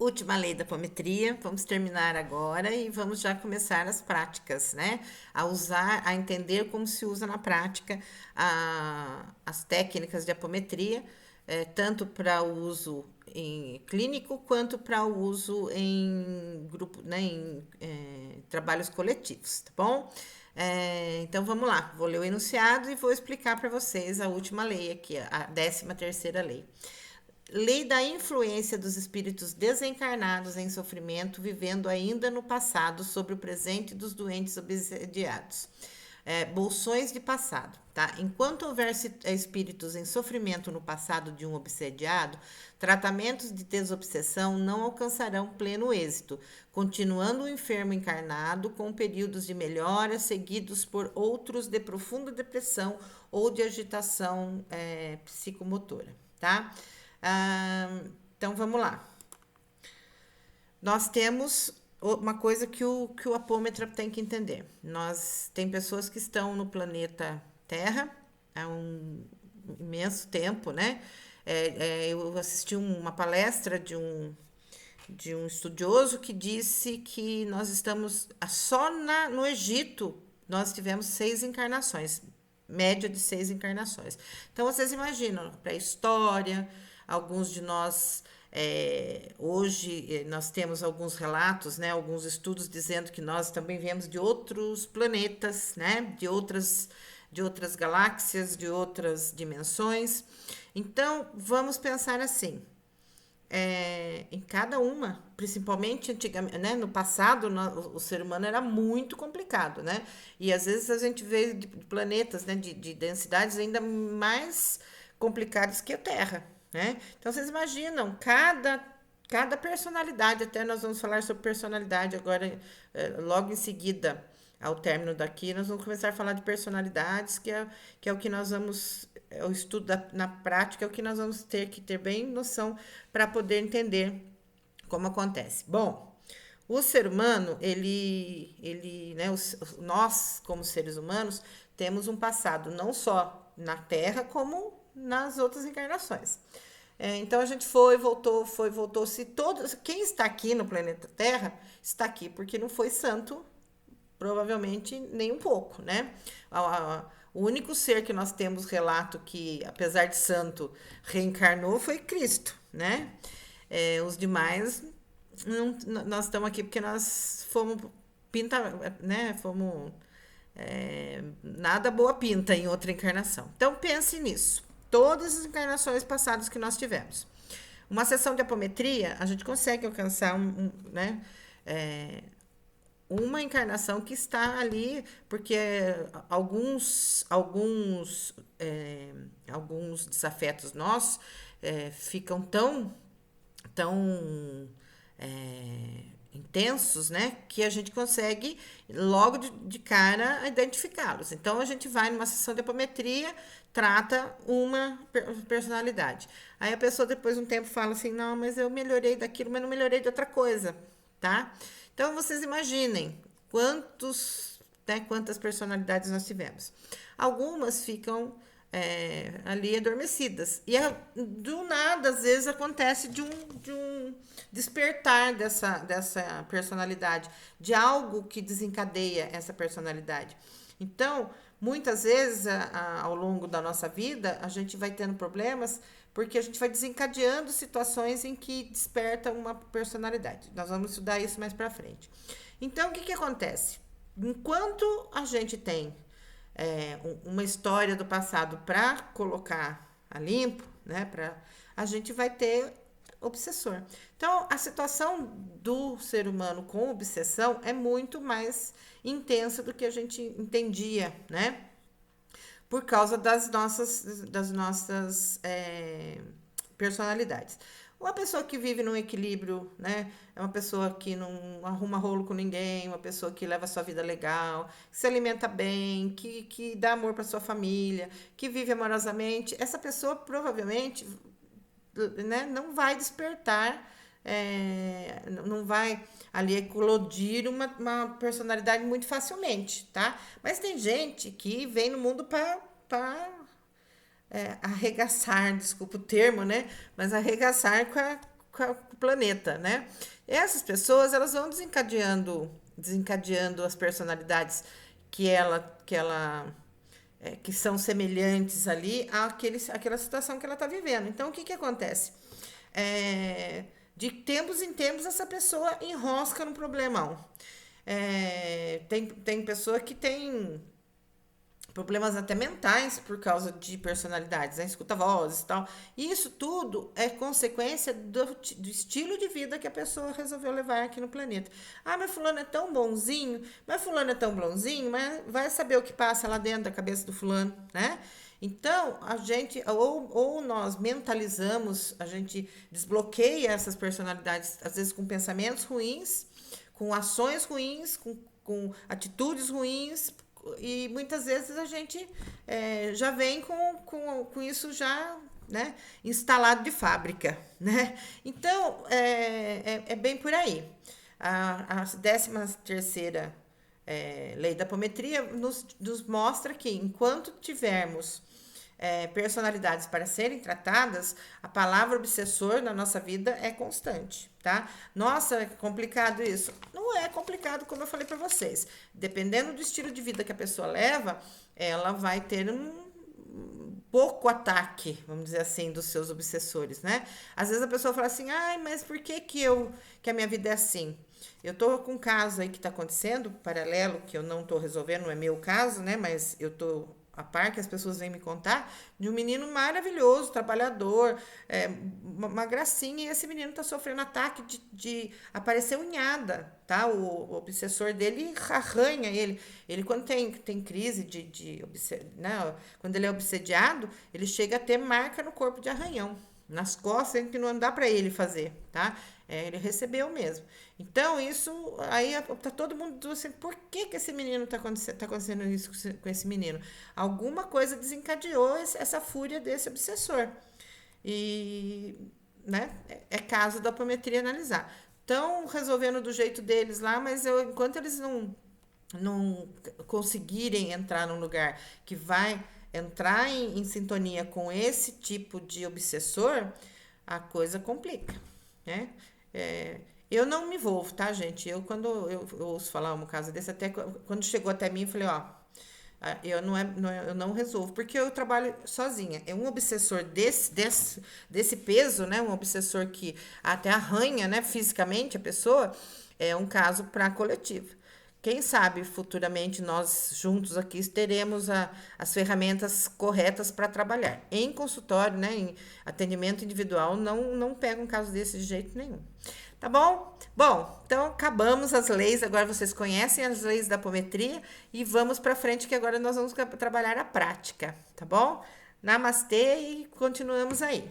Última lei da apometria, vamos terminar agora e vamos já começar as práticas, né? A usar, a entender como se usa na prática as técnicas de apometria, tanto para o uso em clínico quanto para o uso em grupo, né, em trabalhos coletivos, tá bom? Então vamos lá, vou ler o enunciado e vou explicar para vocês a última lei aqui, a 13ª lei. Lei da influência dos espíritos desencarnados em sofrimento, vivendo ainda no passado sobre o presente dos doentes obsediados. Bolsões de passado, tá? Enquanto houver espíritos em sofrimento no passado de um obsediado, tratamentos de desobsessão não alcançarão pleno êxito, continuando o enfermo encarnado com períodos de melhora seguidos por outros de profunda depressão ou de agitação psicomotora, tá? Então vamos lá. Nós temos uma coisa que o apômetra tem que entender. Tem pessoas que estão no planeta Terra há um imenso tempo, né? Eu assisti uma palestra de um estudioso que disse que nós estamos só no Egito nós tivemos 6 encarnações, média de 6 encarnações. Então vocês imaginam, pré-história, alguns de nós hoje nós temos alguns relatos, né, alguns estudos dizendo que nós também viemos de outros planetas, né, de outras galáxias, de outras dimensões. Então vamos pensar assim. Em cada uma, principalmente antigamente, né, no passado, o ser humano era muito complicado, né? E às vezes a gente vê de planetas, né, de densidades ainda mais complicadas que a Terra, né? Então vocês imaginam, cada personalidade, até nós vamos falar sobre personalidade agora, logo em seguida, ao término daqui, nós vamos começar a falar de personalidades, que é o que nós vamos, o estudo na prática, é o que nós vamos ter que ter bem noção para poder entender como acontece. Bom, o ser humano, né, nós, como seres humanos, temos um passado não só na Terra, como nas outras encarnações. Então a gente foi, voltou. Se todos, quem está aqui no planeta Terra está aqui porque não foi santo, provavelmente nem um pouco, né? O único ser que nós temos relato que, apesar de santo, reencarnou foi Cristo, né? Os demais, nós estamos aqui porque nós fomos né? Fomos nada boa pinta em outra encarnação. Então pense nisso. Todas as encarnações passadas que nós tivemos. Uma sessão de apometria, a gente consegue alcançar né? Uma encarnação que está ali, porque alguns desafetos nossos ficam tão intensos, né, que a gente consegue logo de cara identificá-los. Então a gente vai numa sessão de apometria, trata uma personalidade. Aí a pessoa depois de um tempo fala assim: "Não, mas eu melhorei daquilo, mas não melhorei de outra coisa", tá? Então vocês imaginem quantas personalidades nós tivemos. Algumas ficam ali adormecidas. E do nada, às vezes, acontece de um despertar dessa personalidade, de algo que desencadeia essa personalidade. Então, muitas vezes, ao longo da nossa vida, a gente vai tendo problemas porque a gente vai desencadeando situações em que desperta uma personalidade. Nós vamos estudar isso mais para frente. Então, o que acontece? Enquanto a gente tem uma história do passado para colocar a limpo, né, a gente vai ter obsessor. Então, a situação do ser humano com obsessão é muito mais intensa do que a gente entendia, né? Por causa das nossas personalidades. Uma pessoa que vive num equilíbrio, né? É uma pessoa que não arruma rolo com ninguém, uma pessoa que leva a sua vida legal, que se alimenta bem, que dá amor para sua família, que vive amorosamente. Essa pessoa provavelmente, né, não vai despertar, não vai ali eclodir uma personalidade muito facilmente, tá? Mas tem gente que vem no mundo para arregaçar, desculpa o termo, né? Mas arregaçar com o planeta, né? Essas pessoas, elas vão desencadeando as personalidades que são semelhantes ali àquela situação que ela está vivendo. Então, o que acontece? De tempos em tempos, essa pessoa enrosca no problemão. Tem pessoa que tem problemas até mentais por causa de personalidades, né? Escuta vozes e tal. E isso tudo é consequência do estilo de vida que a pessoa resolveu levar aqui no planeta. Ah, mas fulano é tão bonzinho, mas vai saber o que passa lá dentro da cabeça do fulano, né? Então, a gente, ou nós mentalizamos, a gente desbloqueia essas personalidades, às vezes com pensamentos ruins, com ações ruins, com atitudes ruins, e muitas vezes a gente já vem com isso já, né, instalado de fábrica, né? Então, é bem por aí. A 13ª lei da apometria nos mostra que enquanto tivermos personalidades para serem tratadas, a palavra obsessor na nossa vida é constante, tá? Nossa, é complicado isso. Não é complicado, como eu falei para vocês. Dependendo do estilo de vida que a pessoa leva, ela vai ter um pouco ataque, vamos dizer assim, dos seus obsessores, né? Às vezes a pessoa fala assim, ai, mas por que a minha vida é assim? Eu tô com um caso aí que tá acontecendo, paralelo, que eu não tô resolvendo, não é meu caso, né? Mas eu tô a par que as pessoas vêm me contar, de um menino maravilhoso, trabalhador, uma gracinha, e esse menino tá sofrendo ataque de aparecer unhada, tá? O obsessor dele arranha ele. Ele, quando tem crise né? Quando ele é obsediado, ele chega a ter marca no corpo de arranhão, nas costas, que não dá para ele fazer, tá? Ele recebeu mesmo. Então, isso aí tá todo mundo assim, por que esse menino tá acontecendo isso com esse menino? Alguma coisa desencadeou essa fúria desse obsessor. E, né, é caso da apometria analisar. Estão resolvendo do jeito deles lá, mas enquanto eles não conseguirem entrar num lugar que vai entrar em sintonia com esse tipo de obsessor, a coisa complica, né? Eu não me envolvo, tá, gente? Quando eu ouço falar um caso desse, até quando chegou até mim, eu falei, ó, eu eu não resolvo, porque eu trabalho sozinha. É um obsessor desse peso, né? Um obsessor que até arranha, né, fisicamente a pessoa, é um caso para coletivo. Quem sabe futuramente nós juntos aqui teremos as ferramentas corretas para trabalhar. Em consultório, né, em atendimento individual, não pega um caso desse de jeito nenhum. Tá bom? Bom, então acabamos as leis, agora vocês conhecem as leis da apometria e vamos para frente que agora nós vamos trabalhar a prática, tá bom? Namastê e continuamos aí.